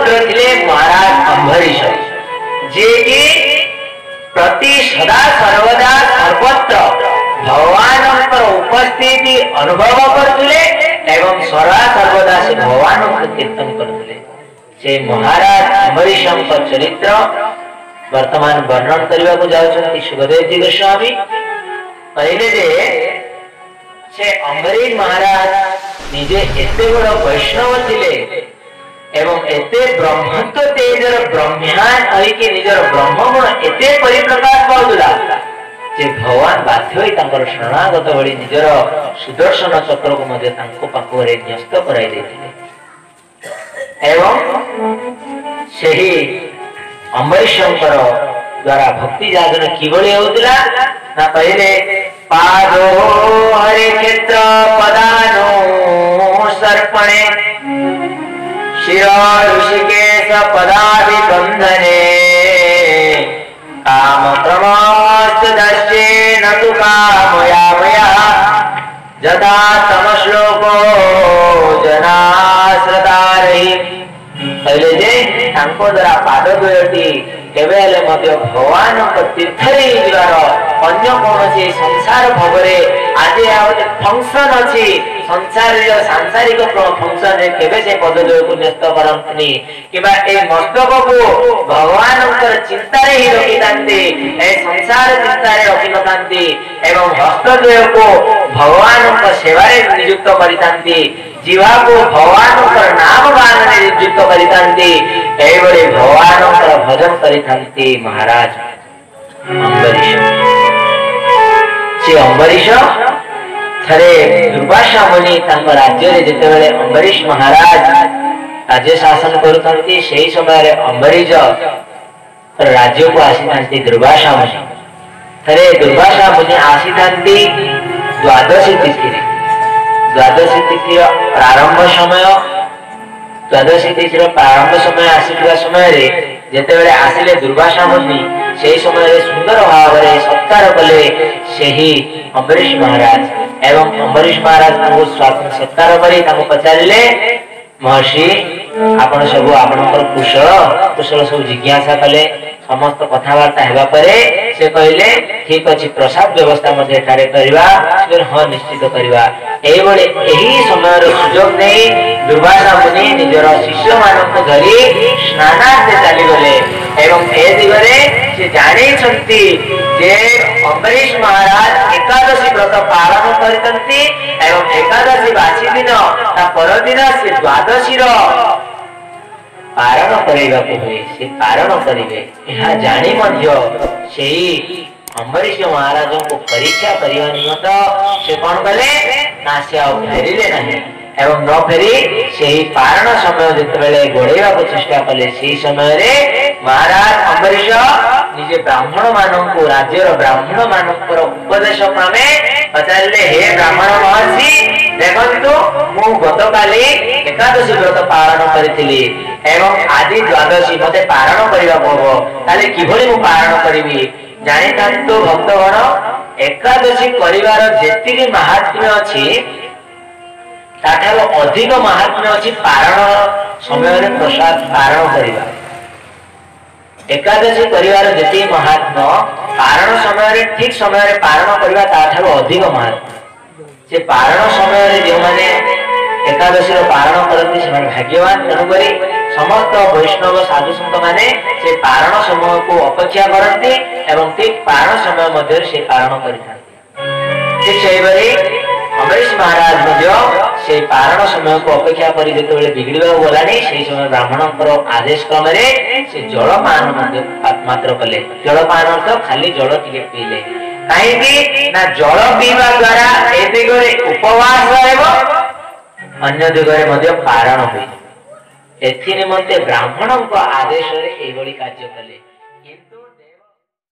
पुत्र थे महाराज अम्बरीश, जे कि प्रति सदा सर्वदा सर्वत्र भगवान उपस्थिति अनुभव करते एवं सदा सर्वदा से भगवान कीर्तन करते। से महाराज अम्बरीश चरित्र वर्तमान वर्णन करने को जाउछन्ति सुखदेव जी गोस्वामी। कहले जे से अम्बरीश महाराज निजे एते बड़ वैष्णव थिले एवं एते ब्रह्मत्व तेजर ब्रह्म्यान होइके निजर ब्रह्मगुण एते परिप्रकाश पाउला जे भगवान बाध्य होई तांकर शरणागत भଳି निजर सुदर्शन चक्र को मध्ये तांको पाखरे न्यस्त कराई देथिले। एवं सेही अम्बरीशंकर द्वारा भक्ति जागरण किभଳି होउतला ना पहिले पादो हरे क्षेत्र पदानो सर्पणे शिर ऋषिकेश पदाभि बंधने काम क्रमस्त दर्शे न तु कामया मया जदा तमश्लोको जनाश्रतारहि। पहले जे तांको द्वारा पाद दुयटी केबे हेले मध्य भगवान तीर्थरे जीवार अन्य कौन संसार भवरे आज फंक्शन अच्छी संसार सांसारिक फंक्शन केबे से पदद्वय को न्यस्त करंतनी किबा ए मस्तक को भगवान चिंता ही रखी थांती ए संसार चिंता रखी न थांती एवं हस्तद्वय को भगवान सेवा नियुक्त करी थांती जीवा को भगवान नाम गान में नियुक्त करी थांती एवरे भगवान भजन करी थांती महाराज अम्बरीश। से अम्बरीश थरे दुर्वासा मुनि राज्य रे जेतेबेले अम्बरीश महाराज राज्य शासन करुथंती सेही समय रे अम्बरीश राज्य को आसीथंती दुर्वासा मुनि। थरे दुर्वासा मुनि आसीथंती द्वादशी तिथि रे। द्वादशी तिथि प्रारंभ समय द्वादशी तिथि प्रारंभ समय आसीथिबा समय रे जेतेबेले आसिले दुर्वासा मुनि सेही समय रे सुंदर भाव रे सत्कार कले सेही अम्बरीश महाराज एवं अम्बरीश महाराज तांको स्वागत सत्कार करी तांको पचारिले महर्षि आपण सब आपनकर कुशल सब जिज्ञासा कले समस्त कथावार्ता हेबा परे से कहले ठीक अछि प्रसाद व्यवस्था मध्ये कार्य करबा फिर हां निश्चित करबा। एही समय रे सुयोग नै दुर्वासा मुनि निजर शिष्य मानक धरि स्नानार्थे चली गले एवं ए दिगरे से जाने छंती जे अम्बरीश महाराज एकादशी व्रत पालन करतंती एवं एकादशी वासी दिन ता पर दिन से द्वादशी रो पारण करेगा को हुए से पारण करिवे यह जानी मध्य सेही अम्बरीश महाराज को परीक्षा करबा निमत से कोन कले ना से फेरिले नहीं एवं न फेरी सेही पारण समय जेतेबेले गोड़ेबा को चेष्टा कले सेही समय रे महाराज अम्बरीश निजे ब्राह्मण मानक राज्यर ब्राह्मण मानक उपदेश क्रमे पचारिले हे ब्राह्मण महर्षि देखंतु मु गतकाली एकादशी व्रत पालन करिथिली एवं आज द्वादशी मते पारण करिबा पड़ो ताले किभली मु पारण करिवि जानि थांतु भक्तगण एकादशी करिवार जेतिकी महात्म्य अछि ताठारो अधिक महात्म्य अछि पारण समय रे प्रसाद पारण करिबा। एकादशी करिवार जेति महात्म्य पारण समय रे ठीक समय रे पारण करिबा ताठारो अधिक महात्म्य। से पारण समय रे जे माने एकादशी रो पारण करती से भाग्यवान तेणु करी समस्त वैष्णव साधु संत माने से पारण समय को अपेक्षा करती एवं ठीक पारण समय मध्य से पारण करिथांती। ठीक सेही बरी अम्बरीश महाराज मध्य से पारण समय को अपेक्षा करी जेतेबेले बिगड़िबा गलानी सेही समय ब्राह्मणकर आदेश क्रम रे से जलपान मात्र कले। जलपान अर्थ खाली जल टिके पीले काहेकि ना जल पीवा द्वारा ए दिगरे उपवास हेबो अन्य दिगरे मध्य पारण होई एथि निमंते ब्राह्मणक आदेश रे एभली कार्य कले।